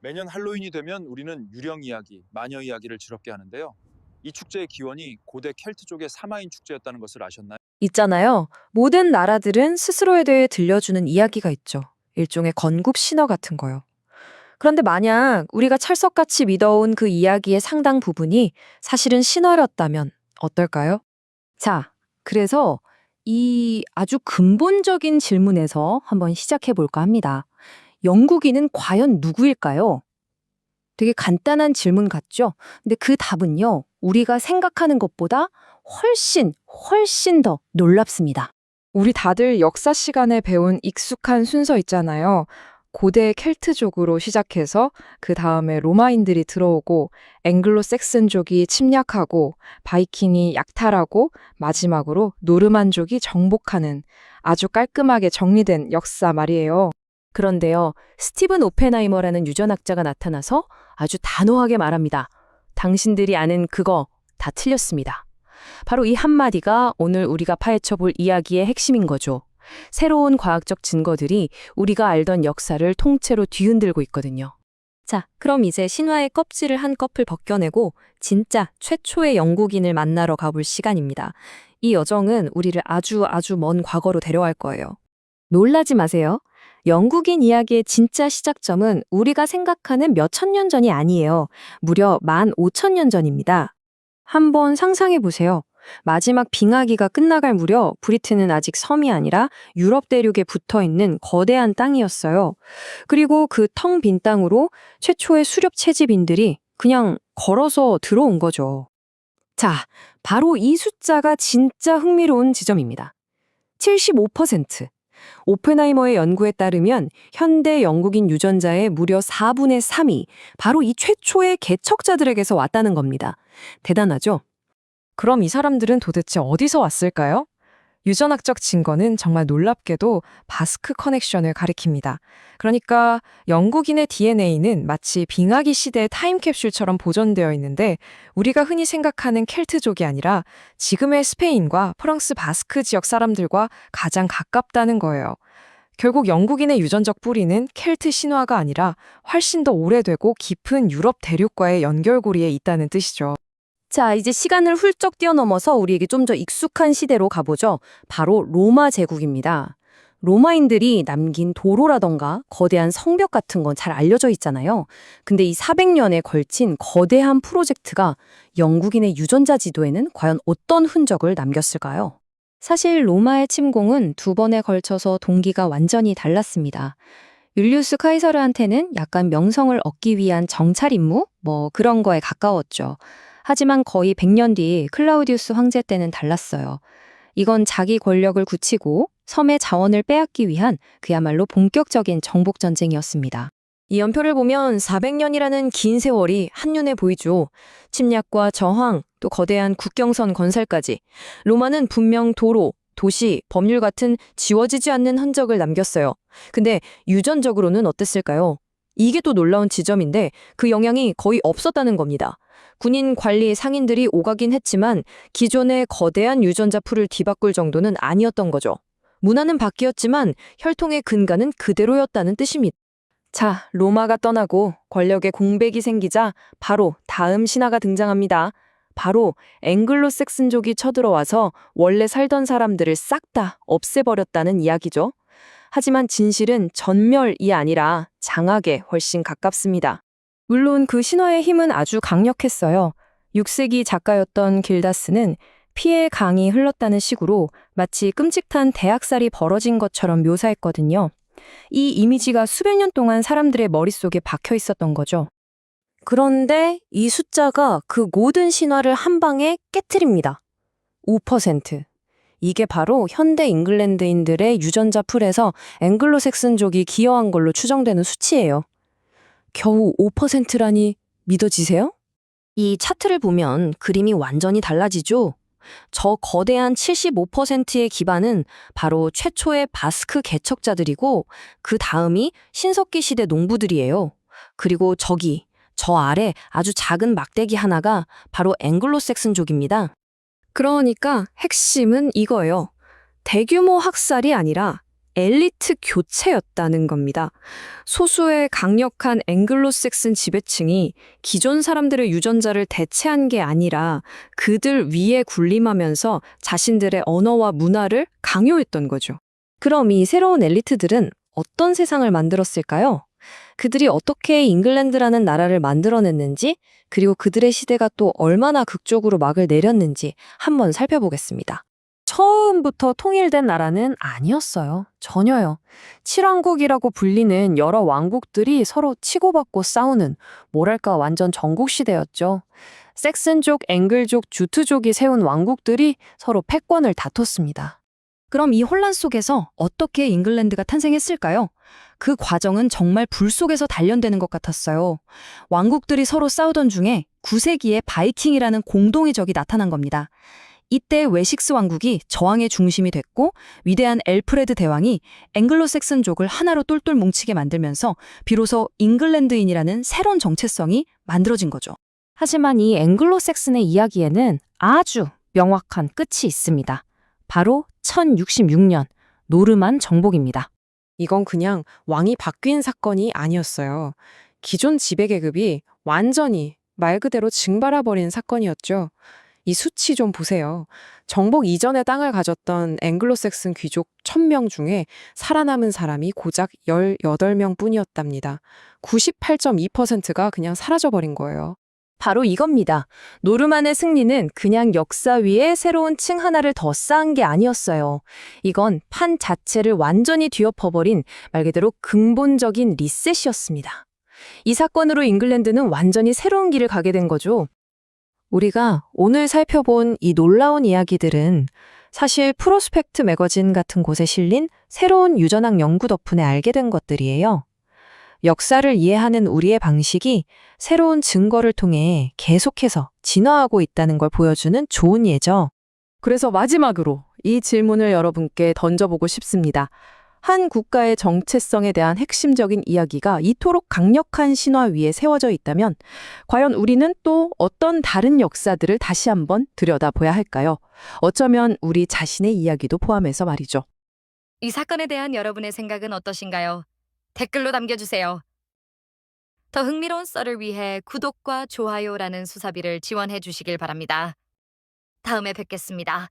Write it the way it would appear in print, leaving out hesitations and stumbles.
매년 할로윈이 되면 우리는 유령 이야기, 마녀 이야기를 즐겁게 하는데요. 이 축제의 기원이 고대 켈트족의 사마인 축제였다는 것을 아셨나요? 있잖아요. 모든 나라들은 스스로에 대해 들려주는 이야기가 있죠. 일종의 건국 신화 같은 거요. 그런데 만약 우리가 찰석같이 믿어온 그 이야기의 상당 부분이 사실은 신화였다면 어떨까요? 자, 그래서 이 아주 근본적인 질문에서 한번 시작해 볼까 합니다. 영국인은 과연 누구일까요? 되게 간단한 질문 같죠? 근데 그 답은요, 우리가 생각하는 것보다 훨씬 더 놀랍습니다. 우리 다들 역사 시간에 배운 익숙한 순서 있잖아요. 고대 켈트족으로 시작해서 그 다음에 로마인들이 들어오고 앵글로색슨족이 침략하고 바이킹이 약탈하고 마지막으로 노르만족이 정복하는 아주 깔끔하게 정리된 역사 말이에요. 그런데요, 스티븐 오펜하이머라는 유전학자가 나타나서 아주 단호하게 말합니다. 당신들이 아는 그거 다 틀렸습니다. 바로 이 한마디가 오늘 우리가 파헤쳐 볼 이야기의 핵심인 거죠. 새로운 과학적 증거들이 우리가 알던 역사를 통째로 뒤흔들고 있거든요. 자, 그럼 이제 신화의 껍질을 한꺼풀 벗겨내고 진짜 최초의 영국인을 만나러 가볼 시간입니다. 이 여정은 우리를 아주 먼 과거로 데려갈 거예요. 놀라지 마세요. 영국인 이야기의 진짜 시작점은 우리가 생각하는 몇 천 년 전이 아니에요. 무려 15,000년 전입니다. 한번 상상해 보세요. 마지막 빙하기가 끝나갈 무렵 브리튼은 아직 섬이 아니라 유럽 대륙에 붙어 있는 거대한 땅이었어요. 그리고 그 텅 빈 땅으로 최초의 수렵 채집인들이 그냥 걸어서 들어온 거죠. 자, 바로 이 숫자가 진짜 흥미로운 지점입니다. 75%. 오펜하이머의 연구에 따르면 현대 영국인 유전자의 무려 4분의 3이 바로 이 최초의 개척자들에게서 왔다는 겁니다. 대단하죠? 그럼 이 사람들은 도대체 어디서 왔을까요? 유전학적 증거는 정말 놀랍게도 바스크 커넥션을 가리킵니다. 그러니까 영국인의 DNA는 마치 빙하기 시대의 타임캡슐처럼 보존되어 있는데 우리가 흔히 생각하는 켈트족이 아니라 지금의 스페인과 프랑스 바스크 지역 사람들과 가장 가깝다는 거예요. 결국 영국인의 유전적 뿌리는 켈트 신화가 아니라 훨씬 더 오래되고 깊은 유럽 대륙과의 연결고리에 있다는 뜻이죠. 자, 이제 시간을 훌쩍 뛰어넘어서 우리에게 좀 더 익숙한 시대로 가보죠. 바로 로마 제국입니다. 로마인들이 남긴 도로라던가 거대한 성벽 같은 건 잘 알려져 있잖아요. 근데 이 400년에 걸친 거대한 프로젝트가 영국인의 유전자 지도에는 과연 어떤 흔적을 남겼을까요? 사실 로마의 침공은 두 번에 걸쳐서 동기가 완전히 달랐습니다. 율리우스 카이서르한테는 약간 명성을 얻기 위한 정찰 임무? 뭐 그런 거에 가까웠죠. 하지만 거의 100년 뒤 클라우디우스 황제 때는 달랐어요. 이건 자기 권력을 굳히고 섬의 자원을 빼앗기 위한 그야말로 본격적인 정복 전쟁이었습니다. 이 연표를 보면 400년이라는 긴 세월이 한눈에 보이죠. 침략과 저항, 또 거대한 국경선 건설까지. 로마는 분명 도로, 도시, 법률 같은 지워지지 않는 흔적을 남겼어요. 근데 유전적으로는 어땠을까요? 이게 또 놀라운 지점인데 그 영향이 거의 없었다는 겁니다. 군인 관리 상인들이 오가긴 했지만 기존의 거대한 유전자 풀을 뒤바꿀 정도는 아니었던 거죠. 문화는 바뀌었지만 혈통의 근간은 그대로였다는 뜻입니다. 자, 로마가 떠나고 권력의 공백이 생기자 바로 다음 신화가 등장합니다. 바로 앵글로색슨족이 쳐들어와서 원래 살던 사람들을 싹 다 없애버렸다는 이야기죠. 하지만 진실은 전멸이 아니라 장악에 훨씬 가깝습니다. 물론 그 신화의 힘은 아주 강력했어요. 6세기 작가였던 길다스는 피의 강이 흘렀다는 식으로 마치 끔찍한 대학살이 벌어진 것처럼 묘사했거든요. 이 이미지가 수백 년 동안 사람들의 머릿속에 박혀 있었던 거죠. 그런데 이 숫자가 그 모든 신화를 한 방에 깨트립니다. 5%. 이게 바로 현대 잉글랜드인들의 유전자 풀에서 앵글로색슨족이 기여한 걸로 추정되는 수치예요. 겨우 5%라니 믿어지세요? 이 차트를 보면 그림이 완전히 달라지죠? 저 거대한 75%의 기반은 바로 최초의 바스크 개척자들이고 그 다음이 신석기 시대 농부들이에요. 그리고 저 아래 아주 작은 막대기 하나가 바로 앵글로색슨족입니다. 그러니까 핵심은 이거예요. 대규모 학살이 아니라 엘리트 교체였다는 겁니다. 소수의 강력한 앵글로색슨 지배층이 기존 사람들의 유전자를 대체한 게 아니라 그들 위에 군림하면서 자신들의 언어와 문화를 강요했던 거죠. 그럼 이 새로운 엘리트들은 어떤 세상을 만들었을까요? 그들이 어떻게 잉글랜드라는 나라를 만들어냈는지, 그리고 그들의 시대가 또 얼마나 극적으로 막을 내렸는지 한번 살펴보겠습니다. 처음부터 통일된 나라는 아니었어요. 전혀요. 칠왕국이라고 불리는 여러 왕국들이 서로 치고받고 싸우는, 뭐랄까 완전 전국시대였죠. 섹슨족, 앵글족, 주트족이 세운 왕국들이 서로 패권을 다퉜습니다. 그럼 이 혼란 속에서 어떻게 잉글랜드가 탄생했을까요? 그 과정은 정말 불 속에서 단련되는 것 같았어요. 왕국들이 서로 싸우던 중에 9세기에 바이킹이라는 공동의 적이 나타난 겁니다. 이때 웨식스 왕국이 저항의 중심이 됐고 위대한 엘프레드 대왕이 앵글로색슨족을 하나로 똘똘 뭉치게 만들면서 비로소 잉글랜드인이라는 새로운 정체성이 만들어진 거죠. 하지만 이 앵글로색슨의 이야기에는 아주 명확한 끝이 있습니다. 바로 1066년 노르만 정복입니다. 이건 그냥 왕이 바뀐 사건이 아니었어요. 기존 지배계급이 완전히 말 그대로 징발해버린 사건이었죠. 이 수치 좀 보세요. 정복 이전에 땅을 가졌던 앵글로색슨 귀족 1000명 중에 살아남은 사람이 고작 18명 뿐이었답니다. 98.2%가 그냥 사라져버린 거예요. 바로 이겁니다. 노르만의 승리는 그냥 역사 위에 새로운 층 하나를 더 쌓은 게 아니었어요. 이건 판 자체를 완전히 뒤엎어버린 말 그대로 근본적인 리셋이었습니다. 이 사건으로 잉글랜드는 완전히 새로운 길을 가게 된 거죠. 우리가 오늘 살펴본 이 놀라운 이야기들은 사실 프로스펙트 매거진 같은 곳에 실린 새로운 유전학 연구 덕분에 알게 된 것들이에요. 역사를 이해하는 우리의 방식이 새로운 증거를 통해 계속해서 진화하고 있다는 걸 보여주는 좋은 예죠. 그래서 마지막으로 이 질문을 여러분께 던져보고 싶습니다. 한 국가의 정체성에 대한 핵심적인 이야기가 이토록 강력한 신화 위에 세워져 있다면 과연 우리는 또 어떤 다른 역사들을 다시 한번 들여다봐야 할까요? 어쩌면 우리 자신의 이야기도 포함해서 말이죠. 이 사건에 대한 여러분의 생각은 어떠신가요? 댓글로 남겨주세요. 더 흥미로운 썰을 위해 구독과 좋아요라는 수사비를 지원해 주시길 바랍니다. 다음에 뵙겠습니다.